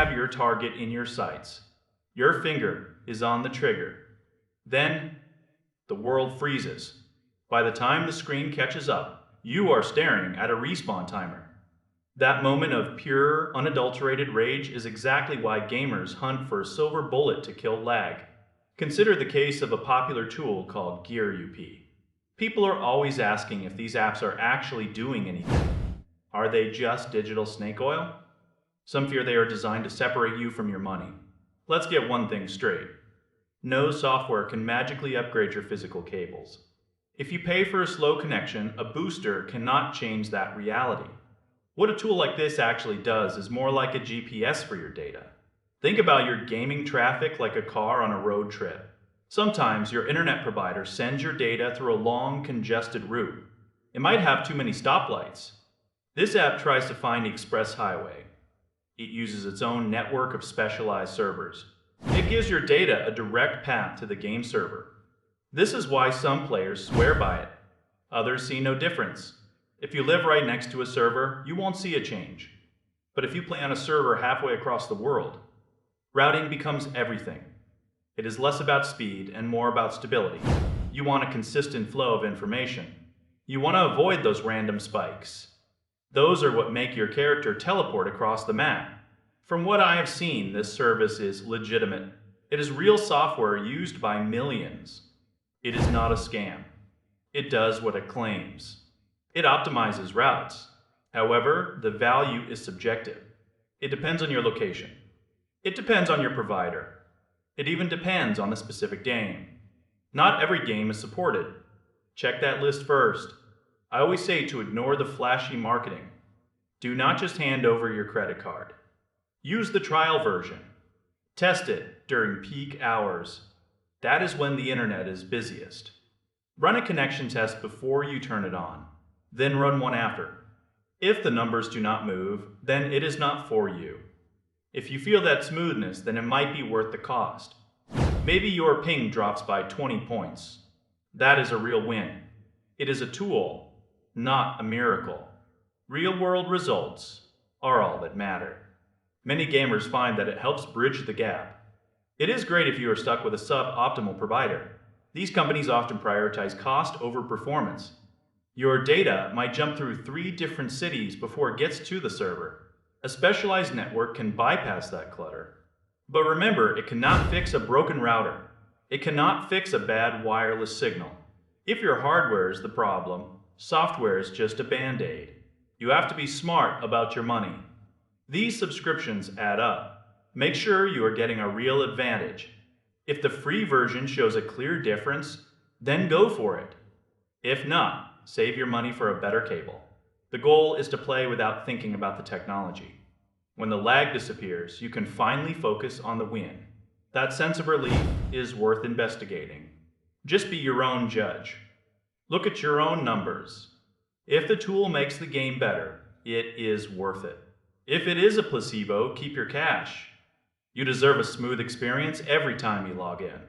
have your target in your sights. Your finger is on the trigger. Then, the world freezes. By the time the screen catches up, you are staring at a respawn timer. That moment of pure, unadulterated rage is exactly why gamers hunt for a silver bullet to kill lag. Consider the case of a popular tool called GearUP. People are always asking if these apps are actually doing anything. Are they just digital snake oil? Some fear they are designed to separate you from your money. Let's get one thing straight. No software can magically upgrade your physical cables. If you pay for a slow connection, a booster cannot change that reality. What a tool like this actually does is more like a GPS for your data. Think about your gaming traffic like a car on a road trip. Sometimes your internet provider sends your data through a long, congested route. It might have too many stoplights. This app tries to find the express highway. It uses its own network of specialized servers. It gives your data a direct path to the game server. This is why some players swear by it. Others see no difference. If you live right next to a server, you won't see a change. But if you play on a server halfway across the world, routing becomes everything. It is less about speed and more about stability. You want a consistent flow of information. You want to avoid those random spikes. Those are what make your character teleport across the map. From what I have seen, this service is legitimate. It is real software used by millions. It is not a scam. It does what it claims. It optimizes routes. However, the value is subjective. It depends on your location. It depends on your provider. It even depends on the specific game. Not every game is supported. Check that list first. I always say to ignore the flashy marketing. Do not just hand over your credit card. Use the trial version. Test it during peak hours. That is when the internet is busiest. Run a connection test before you turn it on. Then run one after. If the numbers do not move, then it is not for you. If you feel that smoothness, then it might be worth the cost. Maybe your ping drops by 20 points. That is a real win. It is a tool, not a miracle. Real-world results are all that matter. Many gamers find that it helps bridge the gap. It is great if you are stuck with a sub-optimal provider. These companies often prioritize cost over performance. Your data might jump through 3 different cities before it gets to the server. A specialized network can bypass that clutter. But remember, it cannot fix a broken router. It cannot fix a bad wireless signal. If your hardware is the problem, software is just a band-aid. You have to be smart about your money. These subscriptions add up. Make sure you are getting a real advantage. If the free version shows a clear difference, then go for it. If not, save your money for a better cable. The goal is to play without thinking about the technology. When the lag disappears, you can finally focus on the win. That sense of relief is worth investigating. Just be your own judge. Look at your own numbers. If the tool makes the game better, it is worth it. If it is a placebo, keep your cash. You deserve a smooth experience every time you log in.